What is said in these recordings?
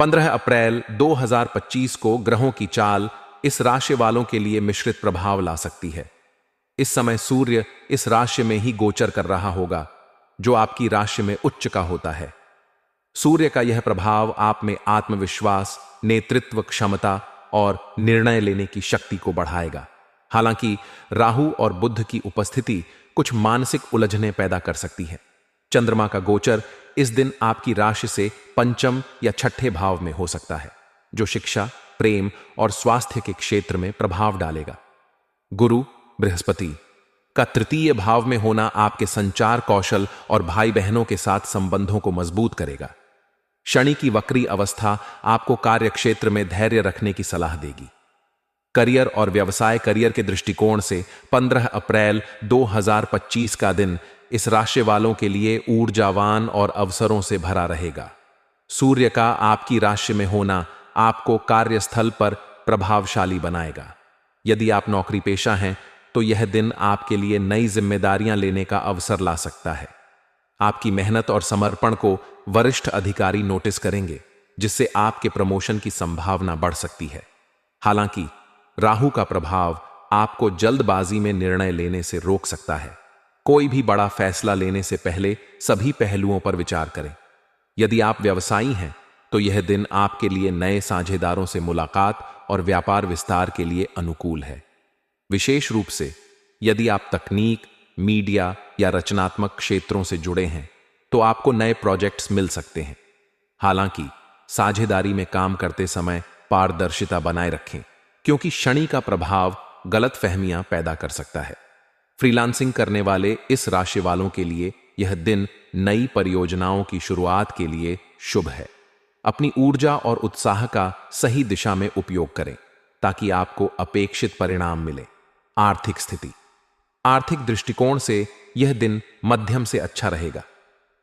15 अप्रैल 2025 को ग्रहों की चाल इस राशि वालों के लिए मिश्रित प्रभाव ला सकती है। इस समय सूर्य इस राशि में ही गोचर कर रहा होगा, जो आपकी राशि में उच्च का होता है। सूर्य का यह प्रभाव आप में आत्मविश्वास, नेतृत्व क्षमता और निर्णय लेने की शक्ति को बढ़ाएगा। हालांकि राहु और बुध की उपस्थिति कुछ मानसिक उलझनें पैदा कर सकती है। चंद्रमा का गोचर इस दिन आपकी राशि से पंचम या छठे भाव में हो सकता है, जो शिक्षा, प्रेम और स्वास्थ्य के क्षेत्र में प्रभाव डालेगा। गुरु बृहस्पति का तृतीय भाव में होना आपके संचार कौशल और भाई बहनों के साथ संबंधों को मजबूत करेगा। शनि की वक्री अवस्था आपको कार्यक्षेत्र में धैर्य रखने की सलाह देगी। करियर और व्यवसाय करियर के दृष्टिकोण से 15 अप्रैल 2025 का दिन इस राशि वालों के लिए ऊर्जावान और अवसरों से भरा रहेगा। सूर्य का आपकी राशि में होना आपको कार्यस्थल पर प्रभावशाली बनाएगा। यदि आप नौकरी पेशा हैं तो यह दिन आपके लिए नई जिम्मेदारियां लेने का अवसर ला सकता है। आपकी मेहनत और समर्पण को वरिष्ठ अधिकारी नोटिस करेंगे, जिससे आपके प्रमोशन की संभावना बढ़ सकती है। हालांकि राहु का प्रभाव आपको जल्दबाजी में निर्णय लेने से रोक सकता है। कोई भी बड़ा फैसला लेने से पहले सभी पहलुओं पर विचार करें। यदि आप व्यवसायी हैं तो यह दिन आपके लिए नए साझेदारों से मुलाकात और व्यापार विस्तार के लिए अनुकूल है। विशेष रूप से यदि आप तकनीक, मीडिया या रचनात्मक क्षेत्रों से जुड़े हैं तो आपको नए प्रोजेक्ट्स मिल सकते हैं। हालांकि साझेदारी में काम करते समय पारदर्शिता बनाए रखें, क्योंकि शनि का प्रभाव गलतफहमियां पैदा कर सकता है। फ्रीलांसिंग करने वाले इस राशि वालों के लिए यह दिन नई परियोजनाओं की शुरुआत के लिए शुभ है। अपनी ऊर्जा और उत्साह का सही दिशा में उपयोग करें ताकि आपको अपेक्षित परिणाम मिले। आर्थिक स्थिति, आर्थिक दृष्टिकोण से यह दिन मध्यम से अच्छा रहेगा।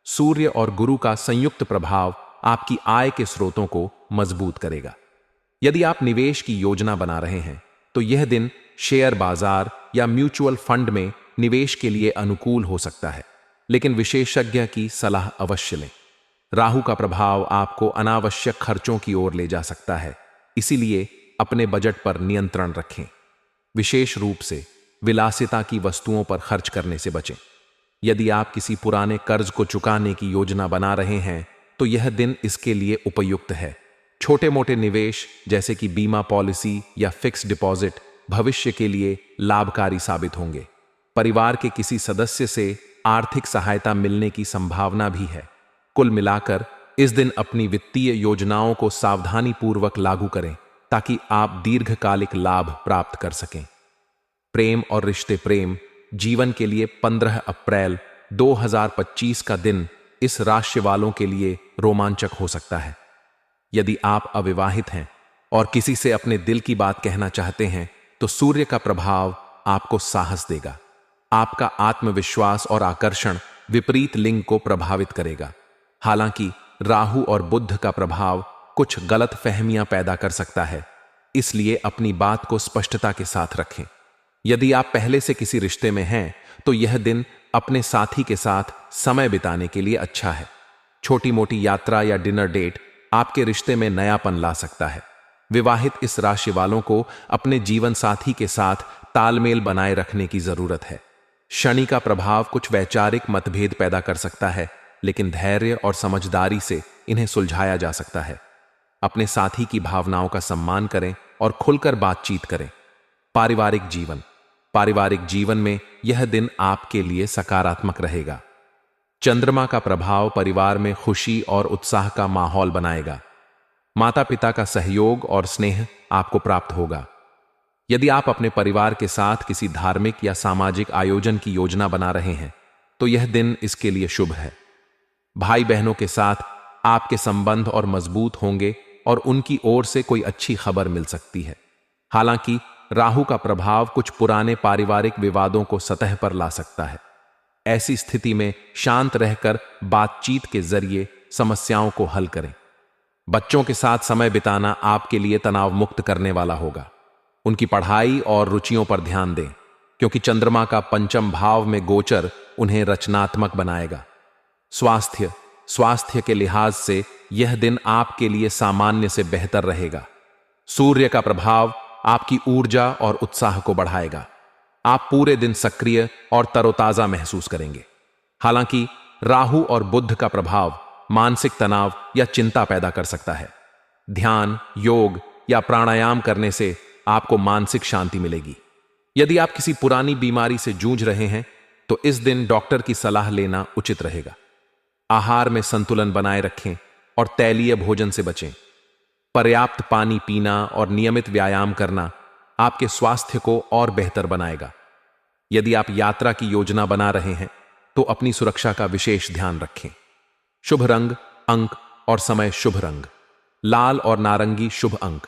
सूर्य और गुरु का संयुक्त प्रभाव आपकी आय के स्रोतों को मजबूत करेगा। यदि आप निवेश की योजना बना रहे हैं तो यह दिन शेयर बाजार या म्यूचुअल फंड में निवेश के लिए अनुकूल हो सकता है, लेकिन विशेषज्ञ की सलाह अवश्य लें। राहु का प्रभाव आपको अनावश्यक खर्चों की ओर ले जा सकता है, इसीलिए अपने बजट पर नियंत्रण रखें। विशेष रूप से विलासिता की वस्तुओं पर खर्च करने से बचें। यदि आप किसी पुराने कर्ज को चुकाने की योजना बना रहे हैं तो यह दिन इसके लिए उपयुक्त है। छोटे मोटे निवेश जैसे कि बीमा पॉलिसी या फिक्स डिपॉजिट भविष्य के लिए लाभकारी साबित होंगे। परिवार के किसी सदस्य से आर्थिक सहायता मिलने की संभावना भी है। कुल मिलाकर इस दिन अपनी वित्तीय योजनाओं को सावधानीपूर्वक लागू करें ताकि आप दीर्घकालिक लाभ प्राप्त कर सकें। प्रेम और रिश्ते, प्रेम जीवन के लिए 15 अप्रैल 2025 का दिन इस राशि वालों के लिए रोमांचक हो सकता है। यदि आप अविवाहित हैं और किसी से अपने दिल की बात कहना चाहते हैं तो सूर्य का प्रभाव आपको साहस देगा। आपका आत्मविश्वास और आकर्षण विपरीत लिंग को प्रभावित करेगा। हालांकि राहु और बुध का प्रभाव कुछ गलत फहमियां पैदा कर सकता है, इसलिए अपनी बात को स्पष्टता के साथ रखें। यदि आप पहले से किसी रिश्ते में हैं तो यह दिन अपने साथी के साथ समय बिताने के लिए अच्छा है। छोटी मोटी यात्रा या डिनर डेट आपके रिश्ते में नयापन ला सकता है। विवाहित इस राशि वालों को अपने जीवन साथी के साथ तालमेल बनाए रखने की जरूरत है। शनि का प्रभाव कुछ वैचारिक मतभेद पैदा कर सकता है, लेकिन धैर्य और समझदारी से इन्हें सुलझाया जा सकता है। अपने साथी की भावनाओं का सम्मान करें और खुलकर बातचीत करें। पारिवारिक जीवन में यह दिन आपके लिए सकारात्मक रहेगा। चंद्रमा का प्रभाव परिवार में खुशी और उत्साह का माहौल बनाएगा। माता पिता का सहयोग और स्नेह आपको प्राप्त होगा। यदि आप अपने परिवार के साथ किसी धार्मिक या सामाजिक आयोजन की योजना बना रहे हैं तो यह दिन इसके लिए शुभ है। भाई बहनों के साथ आपके संबंध और मजबूत होंगे और उनकी ओर से कोई अच्छी खबर मिल सकती है। हालांकि राहु का प्रभाव कुछ पुराने पारिवारिक विवादों को सतह पर ला सकता है। ऐसी स्थिति में शांत रहकर बातचीत के जरिए समस्याओं को हल करें। बच्चों के साथ समय बिताना आपके लिए तनाव मुक्त करने वाला होगा। उनकी पढ़ाई और रुचियों पर ध्यान दें, क्योंकि चंद्रमा का पंचम भाव में गोचर उन्हें रचनात्मक बनाएगा। स्वास्थ्य, स्वास्थ्य के लिहाज से यह दिन आपके लिए सामान्य से बेहतर रहेगा। सूर्य का प्रभाव आपकी ऊर्जा और उत्साह को बढ़ाएगा। आप पूरे दिन सक्रिय और तरोताजा महसूस करेंगे। हालांकि राहु और बुध का प्रभाव मानसिक तनाव या चिंता पैदा कर सकता है। ध्यान, योग या प्राणायाम करने से आपको मानसिक शांति मिलेगी। यदि आप किसी पुरानी बीमारी से जूझ रहे हैं तो इस दिन डॉक्टर की सलाह लेना उचित रहेगा। आहार में संतुलन बनाए रखें और तैलीय भोजन से बचें। पर्याप्त पानी पीना और नियमित व्यायाम करना आपके स्वास्थ्य को और बेहतर बनाएगा। यदि आप यात्रा की योजना बना रहे हैं तो अपनी सुरक्षा का विशेष ध्यान रखें। शुभ रंग, अंक और समय शुभ रंग लाल और नारंगी शुभ अंक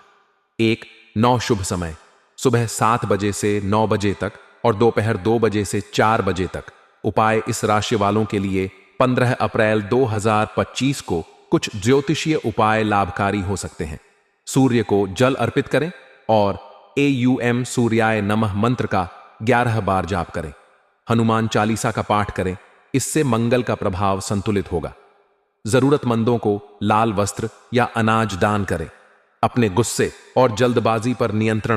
1, 9 शुभ समय सुबह 7 बजे से 9 बजे तक और दोपहर 2 बजे से 4 बजे तक। उपाय इस राशि वालों के लिए 15 अप्रैल 2025 को कुछ ज्योतिषीय उपाय लाभकारी हो सकते हैं। सूर्य को जल अर्पित करें और AUM सूर्याय नमः मंत्र का 11 बार जाप करें। हनुमान चालीसा का पाठ करें, इससे मंगल का प्रभाव संतुलित होगा। जरूरतमंदों को लाल वस्त्र या अनाज दान करें। अपने गुस्से और जल्दबाजी पर नियंत्रण